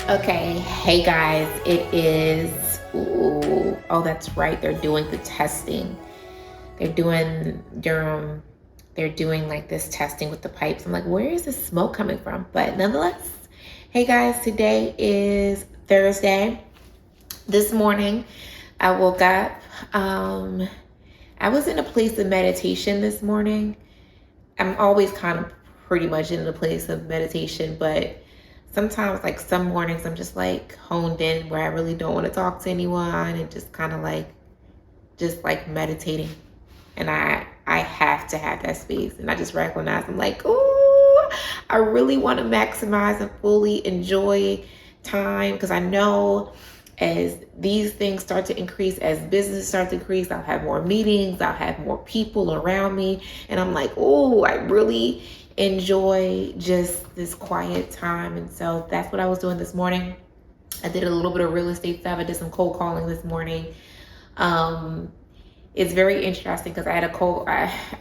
Okay, hey guys, it is, oh, that's right, they're doing the testing. They're doing like this testing with the pipes. I'm like, where is the smoke coming from? But nonetheless, hey guys, today is Thursday. This morning, I woke up. I was in a place of meditation this morning. I'm always kind of pretty much in a place of meditation, but sometimes like some mornings I'm just like honed in where I really don't want to talk to anyone and just kind of like just like meditating. And I have to have that space. And I just recognize I'm like, oh, I really want to maximize and fully enjoy time, because I know as these things start to increase, as business starts to increase, I'll have more meetings, I'll have more people around me. And I'm like, oh, I really enjoy just this quiet time. And so that's what I was doing this morning. I did a little bit of real estate stuff. I did some cold calling this morning. It's very interesting because I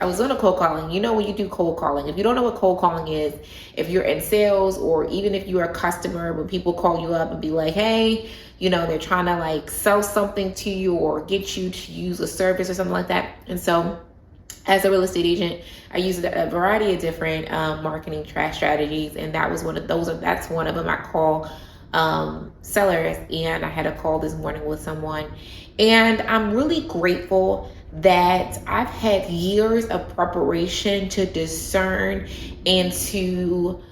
was doing a cold calling. You know, when you do cold calling, if you don't know what cold calling is, if you're in sales or even if you're a customer, when people call you up and be like, hey, you know, they're trying to like sell something to you or get you to use a service or something like that. And so as a real estate agent, I used a variety of different marketing strategies, and that was that's one of them. I call sellers, and I had a call this morning with someone, and I'm really grateful that I've had years of preparation to discern and to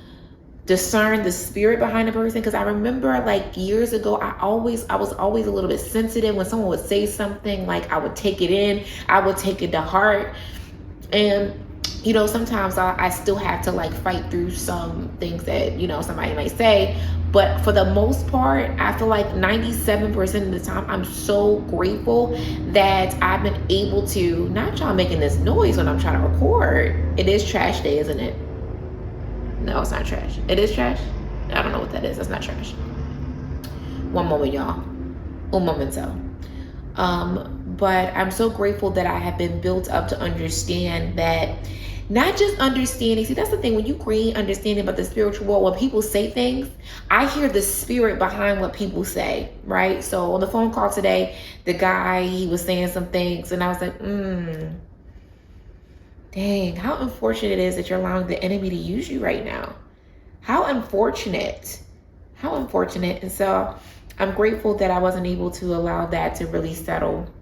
discern the spirit behind the person. Because I remember like years ago, I was always a little bit sensitive when someone would say something. Like I would take it in, I would take it to heart. And you know, sometimes I still have to like fight through some things that, you know, somebody might say. But for the most part, I feel like 97% of the time, I'm so grateful that I've been able to, not y'all making this noise when I'm trying to record. It is trash day, isn't it? No, it's not trash. It is trash? I don't know what that is. That's not trash. One moment, y'all. Un momento. But I'm so grateful that I have been built up to understand that, not just understanding. See, that's the thing. When you gain understanding about the spiritual world, when people say things, I hear the spirit behind what people say, right? So on the phone call today, the guy, he was saying some things, and I was like, dang, how unfortunate it is that you're allowing the enemy to use you right now. How unfortunate. How unfortunate. And so I'm grateful that I wasn't able to allow that to really settle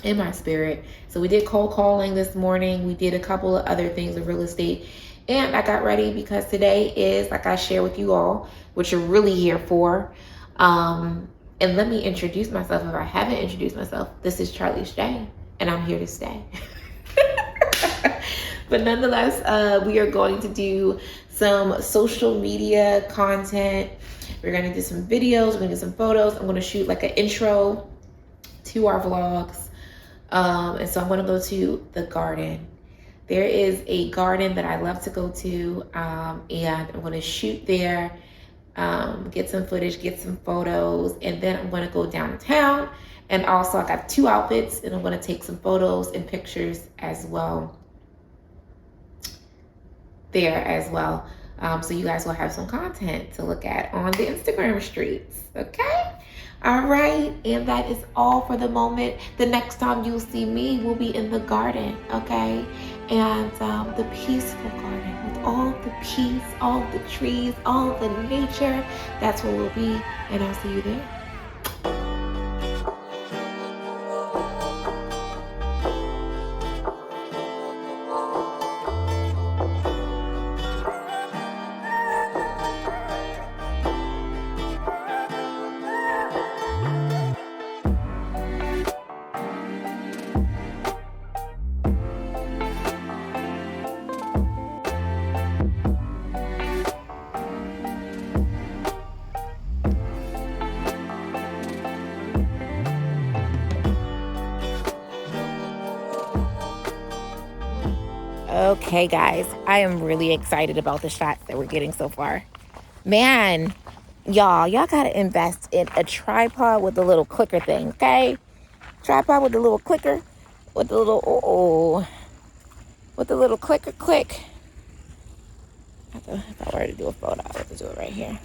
in my spirit. So we did cold calling this morning. We did a couple of other things of real estate. And I got ready because today is, like I share with you all, what you're really here for. And let me introduce myself if I haven't introduced myself. This is Charlie Shay, and I'm here to stay. But nonetheless, we are going to do some social media content. We're going to do some videos. We're going to do some photos. I'm going to shoot like an intro to our vlogs. And so I'm going to go to the garden. There is a garden that I love to go to, and I'm going to shoot there, get some footage, get some photos, and then I'm going to go downtown. And also I got 2 outfits, and I'm going to take some photos and pictures as well there as well. So you guys will have some content to look at on the Instagram streets. Okay? All right. And that is all for the moment. The next time you'll see me will be in the garden. Okay? And the peaceful garden with all the peace, all the trees, all the nature. That's where we'll be. And I'll see you there. Okay, guys, I am really excited about the shots that we're getting so far. Man, y'all gotta invest in a tripod with the little clicker thing, okay? Tripod with the little clicker, with the little, with the little clicker click. If I were to do a photo, I would have to do it right here.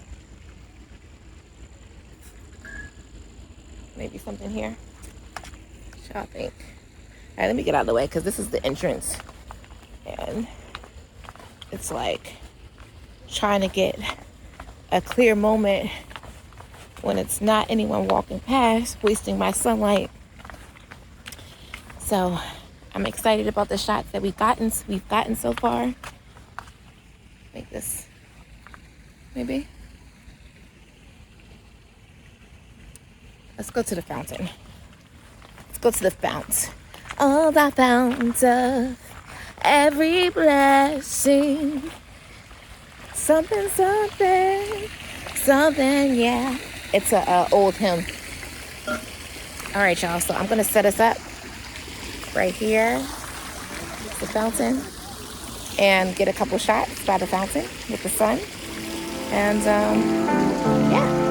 Maybe something here. What y'all think? All right, let me get out of the way because this is the entrance. And it's like trying to get a clear moment when it's not anyone walking past, wasting my sunlight. So I'm excited about the shots that we've gotten so far. Make this, maybe. Let's go to the fountain. Let's go to the fount. All the fountains of every blessing. Something, something, something, yeah. It's a old hymn. All right, y'all. So I'm going to set us up right here, the fountain, and get a couple shots by the fountain with the sun. And, yeah.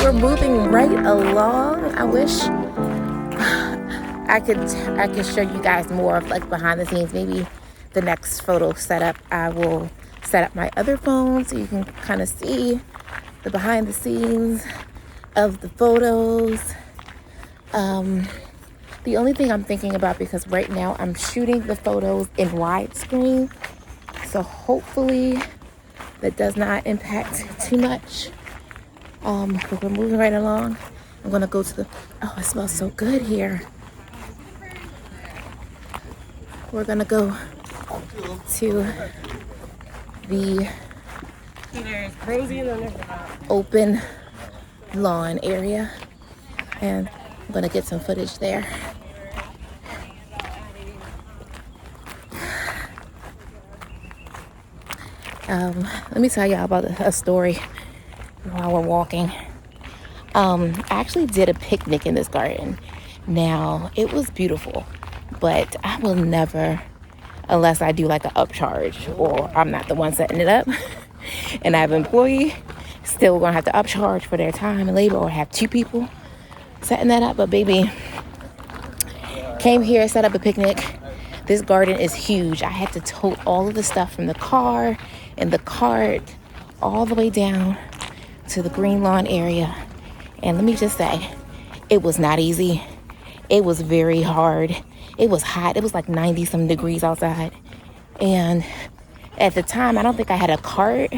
We're moving right along. I wish I could show you guys more of like behind the scenes. Maybe the next photo setup, I will set up my other phone so you can kind of see the behind the scenes of the photos. The only thing I'm thinking about, because right now I'm shooting the photos in widescreen, so hopefully that does not impact too much. But we're moving right along. I'm gonna go to the, oh, it smells so good here. We're gonna go to the open lawn area, and I'm gonna get some footage there. Let me tell y'all about a story while we're walking. I actually did a picnic in this garden. Now, it was beautiful, but I will never, unless I do like an upcharge, or I'm not the one setting it up and I have an employee, still gonna have to upcharge for their time and labor, or have two people setting that up. But baby, came here, set up a picnic. This garden is huge. I had to tote all of the stuff from the car and the cart all the way down to the green lawn area. And let me just say, it was not easy. It was very hard. It was hot. It was like 90 some degrees outside. And at the time, I don't think I had a cart.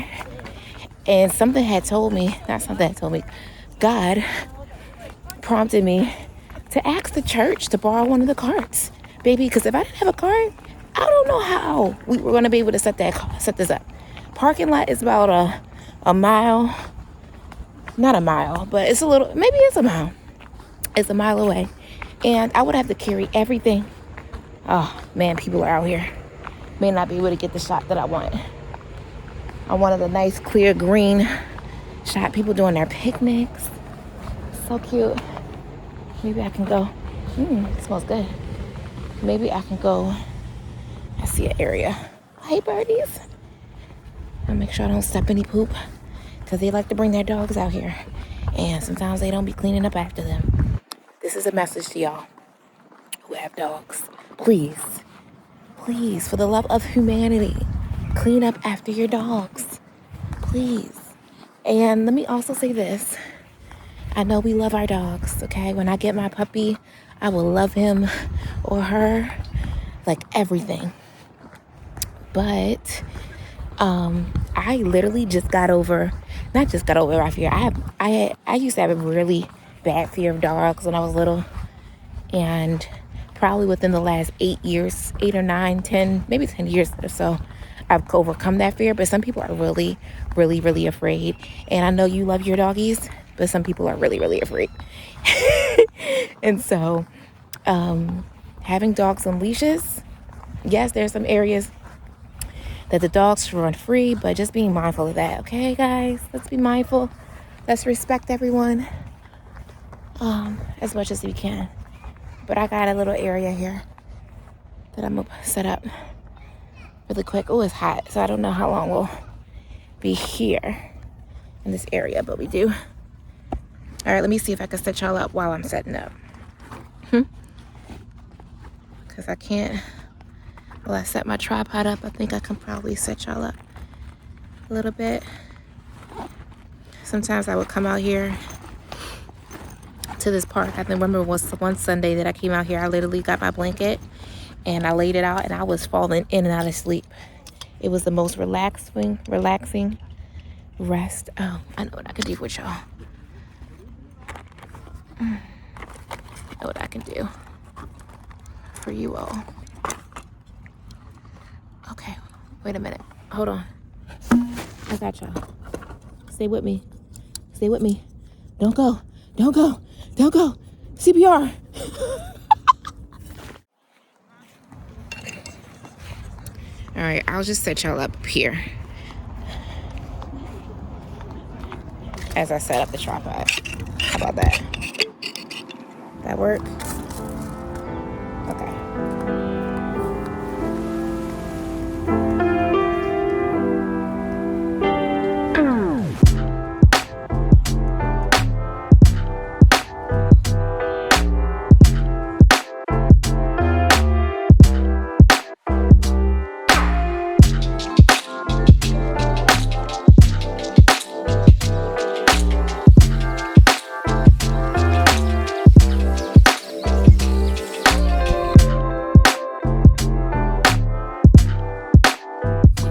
And something had told me, not something had told me, God prompted me to ask the church to borrow one of the carts, baby, because if I didn't have a cart, I don't know how we were going to be able to set this up. Parking lot is about a mile, not a mile, but it's a little, maybe it's a mile. It's a mile away. And I would have to carry everything. Oh, man, people are out here. May not be able to get the shot that I want. I wanted a nice, clear, green shot. People doing their picnics. So cute. Maybe I can go. It smells good. Maybe I can go. I see an area. Hey, birdies. I'll make sure I don't step any poop, because they like to bring their dogs out here. And sometimes they don't be cleaning up after them. This is a message to y'all who have dogs. Please, please, for the love of humanity, clean up after your dogs. Please. And let me also say this. I know we love our dogs, okay? When I get my puppy, I will love him or her like everything. But I literally just got over my fear. I used to have a really bad fear of dogs when I was little. And probably within the last 8 years, 8 or 9, 10, maybe 10 years or so, I've overcome that fear, but some people are really, really, really afraid. And I know you love your doggies, but some people are really, really afraid. And so having dogs on leashes, yes, there's some areas that the dogs should run free, but just being mindful of that. Okay, guys, let's be mindful. Let's respect everyone as much as we can. But I got a little area here that I'm gonna set up really quick. Oh, it's hot, so I don't know how long we'll be here in this area, but we do. All right, let me see if I can set y'all up while I'm setting up. Because I can't, well, I set my tripod up. I think I can probably set y'all up a little bit. Sometimes I would come out here to this park. I remember was one Sunday that I came out here. I literally got my blanket and I laid it out and I was falling in and out of sleep. It was the most relaxing rest. Oh, I know what I can do with y'all. I know what I can do for you all. Okay, wait a minute. Hold on. I got y'all. Stay with me. Stay with me. Don't go. Don't go. Don't go. CPR. All right, I'll just set y'all up here as I set up the tripod. How about that? That work? Okay.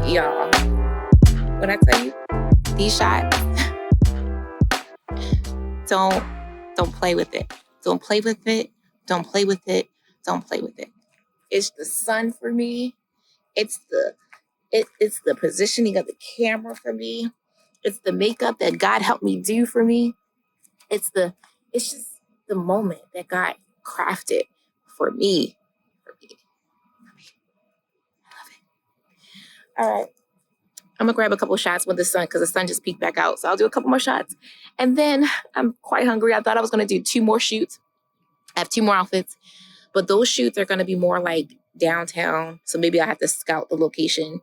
Y'all, when I tell you these shots, don't play with it. Don't play with it. Don't play with it. Don't play with it. It's the sun for me. It's the positioning of the camera for me. It's the makeup that God helped me do for me. It's just the moment that God crafted for me. For me. I love it. All right. I'm gonna grab a couple shots with the sun because the sun just peeked back out. So I'll do a couple more shots. And then I'm quite hungry. I thought I was gonna do 2 more shoots. I have 2 more outfits, but those shoots are gonna be more like downtown. So maybe I have to scout the location.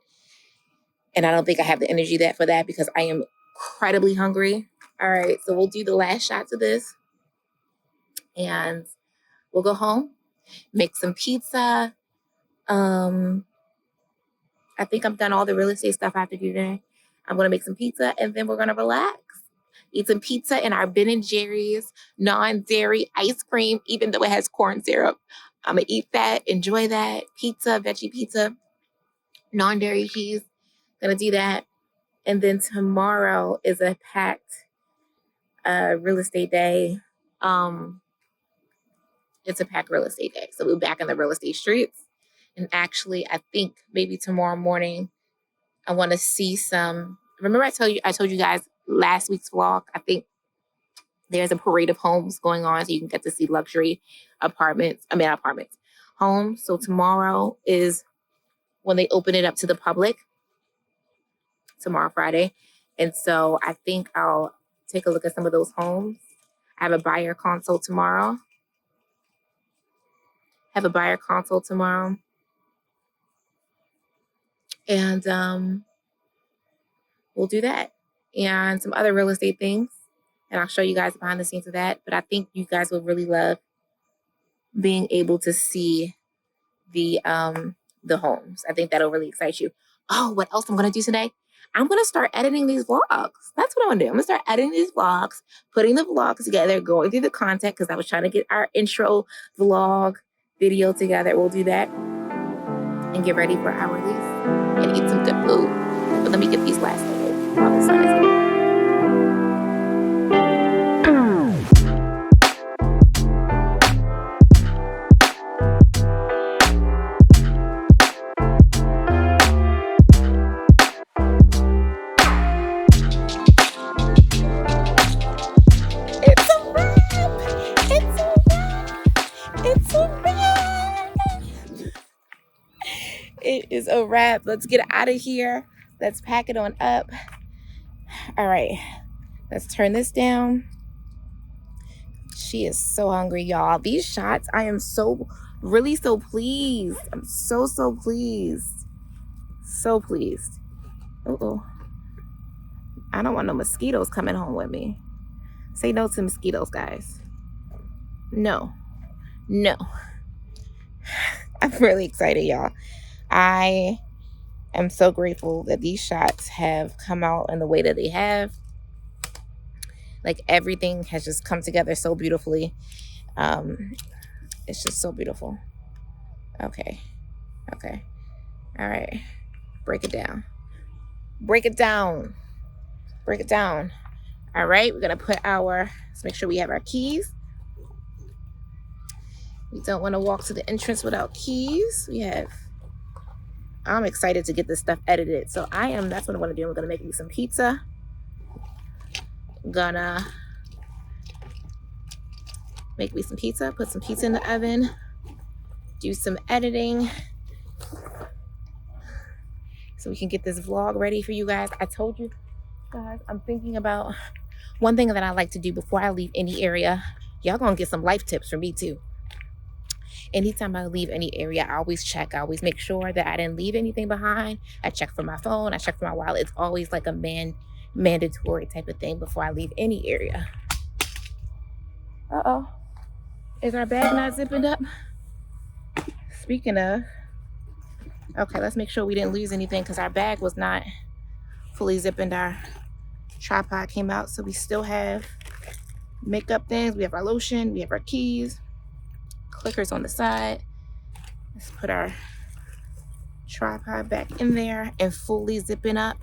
And I don't think I have the energy for that because I am incredibly hungry. All right, so we'll do the last shots of this. And we'll go home, make some pizza. I think I've done all the real estate stuff I have to do today. I'm going to make some pizza and then we're going to relax. Eat some pizza in our Ben & Jerry's non-dairy ice cream, even though it has corn syrup. I'm going to eat that, enjoy that. Pizza, veggie pizza, non-dairy cheese. Going to do that. And then tomorrow is a packed real estate day. It's a packed real estate day. So we're back in the real estate streets. And actually, I think maybe tomorrow morning, I want to see some. Remember, I told you guys last week's vlog. I think there's a parade of homes going on, so you can get to see luxury homes. So tomorrow is when they open it up to the public. Tomorrow, Friday, and so I think I'll take a look at some of those homes. I have a buyer consult tomorrow. And we'll do that and some other real estate things. And I'll show you guys behind the scenes of that. But I think you guys will really love being able to see the homes. I think that'll really excite you. Oh, what else I'm going to do today? I'm going to start editing these vlogs. That's what I'm going to do. I'm going to start editing these vlogs, putting the vlogs together, going through the content because I was trying to get our intro vlog video together. We'll do that and get ready for our release and eat some good food. But let me get these last photos while the sun is here. is a wrap. Let's get out of here. Let's pack it on up. All right, let's turn this down. She is so hungry, y'all. These shots, I am really so pleased. I'm so pleased. So pleased. Uh-oh. I don't want no mosquitoes coming home with me. Say no to mosquitoes, guys. No. I'm really excited, y'all. I am so grateful that these shots have come out in the way that they have. Like, everything has just come together so beautifully. It's just so beautiful. Okay. All right. Break it down. All right, we're gonna put let's make sure we have our keys. We don't want to walk to the entrance without keys. I'm excited to get this stuff edited. So that's what I'm gonna do. I'm gonna make me some pizza. Gonna make me some pizza, put some pizza in the oven, do some editing so we can get this vlog ready for you guys. I told you guys, I'm thinking about one thing that I like to do before I leave any area. Y'all gonna get some life tips from me too. Anytime I leave any area, I always check. I always make sure that I didn't leave anything behind. I check for my phone. I check for my wallet. It's always like a mandatory type of thing before I leave any area. Uh-oh. Is our bag not zipping up? Speaking of, okay, let's make sure we didn't lose anything because our bag was not fully zipping. Our tripod came out, so we still have makeup things. We have our lotion. We have our keys. Clickers on the side. Let's put our tripod back in there and fully zipping up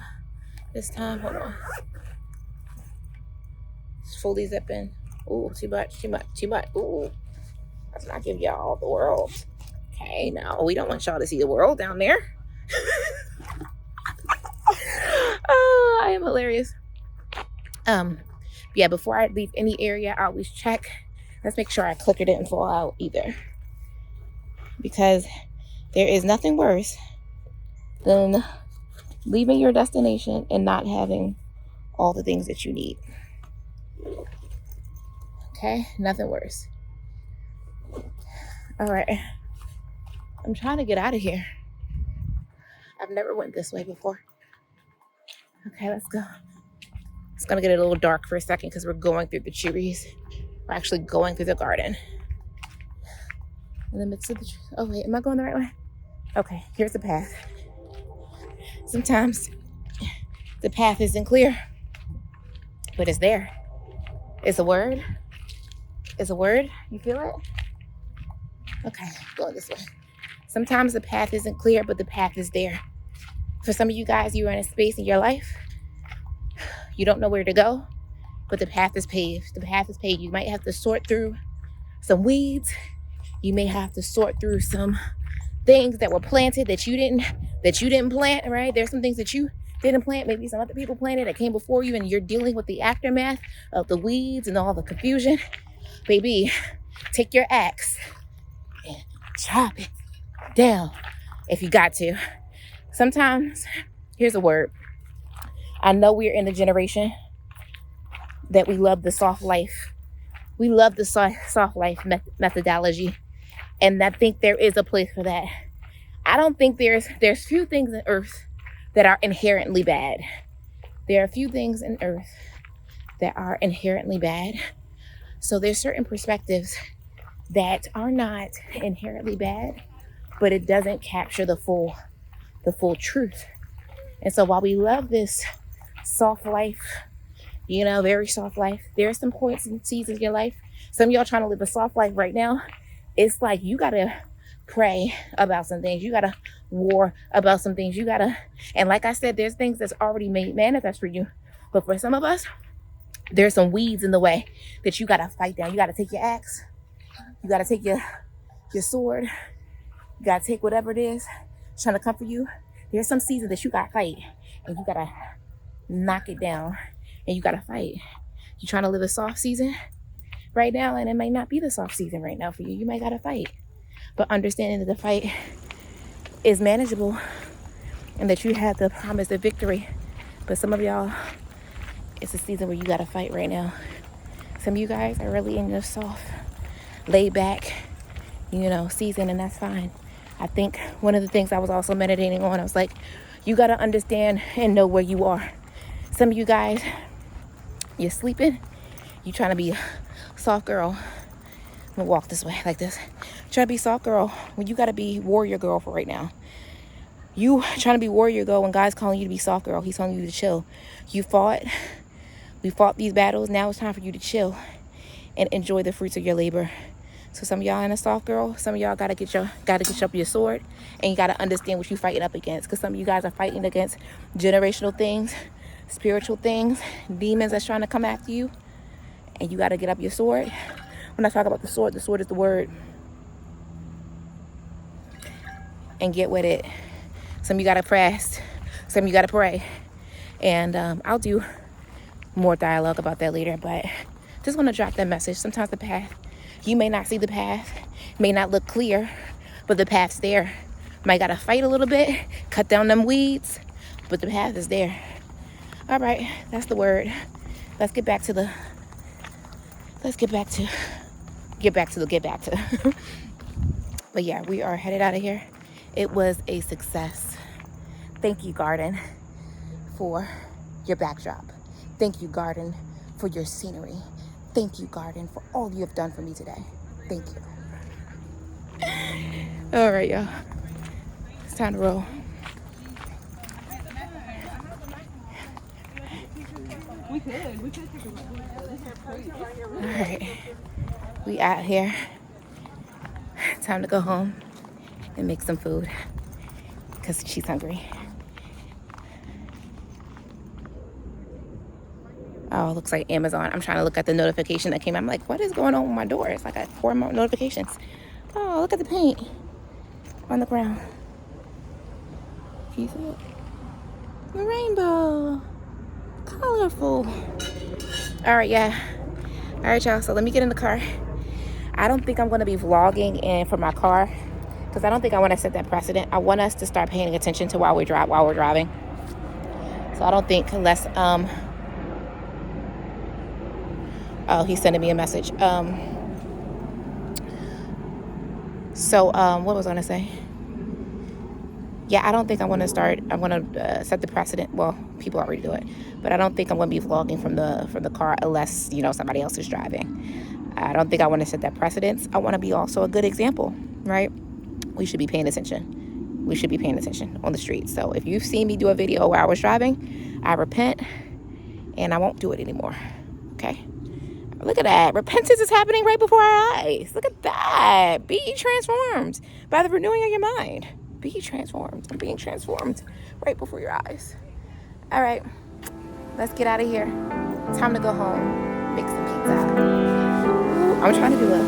this time. Hold on. It's fully zipping. Ooh, too much. Ooh, let's not give y'all the world. Okay, no, we don't want y'all to see the world down there. Oh, I am hilarious. Yeah, before I leave any area, I always check. Let's make sure our clicker didn't fall out either. Because there is nothing worse than leaving your destination and not having all the things that you need. Okay, nothing worse. All right, I'm trying to get out of here. I've never went this way before. Okay, let's go. It's gonna get a little dark for a second because we're going through the trees. We're actually going through the garden. In the midst of the trees. Oh wait, am I going the right way? Okay, here's the path. Sometimes the path isn't clear, but it's there. It's a word. You feel it? Okay, going this way. Sometimes the path isn't clear, but the path is there. For some of you guys, you are in a space in your life. You don't know where to go, but the path is paved. The path is paved. You might have to sort through some weeds. You may have to sort through some things that were planted that you didn't plant, right? There's some things that you didn't plant. Maybe some other people planted that came before you, and you're dealing with the aftermath of the weeds and all the confusion. Baby, take your axe and chop it down if you got to. Sometimes, here's a word. I know we're in the generation that we love the soft life. We love the soft life methodology. And I think there is a place for that. I don't think there's few things in earth that are inherently bad. There are few things in earth that are inherently bad. So there's certain perspectives that are not inherently bad, but it doesn't capture the full truth. And so while we love this soft life, very soft life, there are some points and seasons in your life. Some of y'all trying to live a soft life right now. It's like you gotta pray about some things. You gotta war about some things. And like I said, there's things that's already made manifest for you. But for some of us, there's some weeds in the way that you gotta fight down. You gotta take your axe. You gotta take your sword. You gotta take whatever it is trying to come for you. There's some seasons that you gotta fight, and you gotta knock it down, and you gotta fight. You trying to live a soft season right now, and it might not be the soft season right now for you. You might gotta fight, but understanding that the fight is manageable and that you have the promise of victory. But some of y'all, it's a season where you got to fight right now. Some of you guys are really in your soft, laid back, season, and that's fine. I think one of the things I was also meditating on, I was like, you got to understand and know where you are. Some of you guys, you're sleeping, you trying to be a soft girl. I'm gonna walk this way like this. Try to be soft girl when you got to be warrior girl for right now. You trying to be warrior girl when God's calling you to be soft girl. He's telling you to chill. We fought these battles. Now it's time for you to chill and enjoy the fruits of your labor. So some of y'all in a soft girl, some of y'all gotta get up your sword, and you gotta understand what you're fighting up against. Because some of you guys are fighting against generational things, spiritual things, demons that's trying to come after you, and you gotta get up your sword. When I talk about the sword is the word, and get with it. Some of you gotta fast, some of you gotta pray, and I'll do more dialogue about that later. But just want to drop that message. Sometimes the path, you may not see the path, may not look clear, but the path's there. Might gotta fight a little bit, cut down them weeds, but the path is there. All right, that's the word. Let's get back to. But yeah, we are headed out of here. It was a success. Thank you, Garden, for your backdrop. Thank you, Garden, for your scenery. Thank you, Garden, for all you have done for me today. Thank you. All right, y'all. It's time to roll. All right. We out here. Time to go home and make some food because she's hungry. Oh, looks like Amazon. I'm trying to look at the notification that came. I'm like, what is going on with my door? It's like I got 4 more notifications. Oh, look at the paint on the ground. Can you see it? The rainbow. Colorful. All right, yeah. All right, y'all. So let me get in the car. I don't think I'm going to be vlogging in for my car because I don't think I want to set that precedent. I want us to start paying attention to while we're driving. So I don't think unless oh, he's sending me a message. What was I going to say? Yeah, I don't think I'm going to set the precedent. Well, people already do it, but I don't think I'm going to be vlogging from the car unless, somebody else is driving. I don't think I want to set that precedence. I want to be also a good example, right? We should be paying attention. We should be paying attention on the street. So if you've seen me do a video where I was driving, I repent and I won't do it anymore. Okay? Look at that. Repentance is happening right before our eyes. Look at that. Be ye transformed by the renewing of your mind. Be ye transformed. I'm being transformed right before your eyes. All right. Let's get out of here. Time to go home. Make some pizza. I'm trying to do a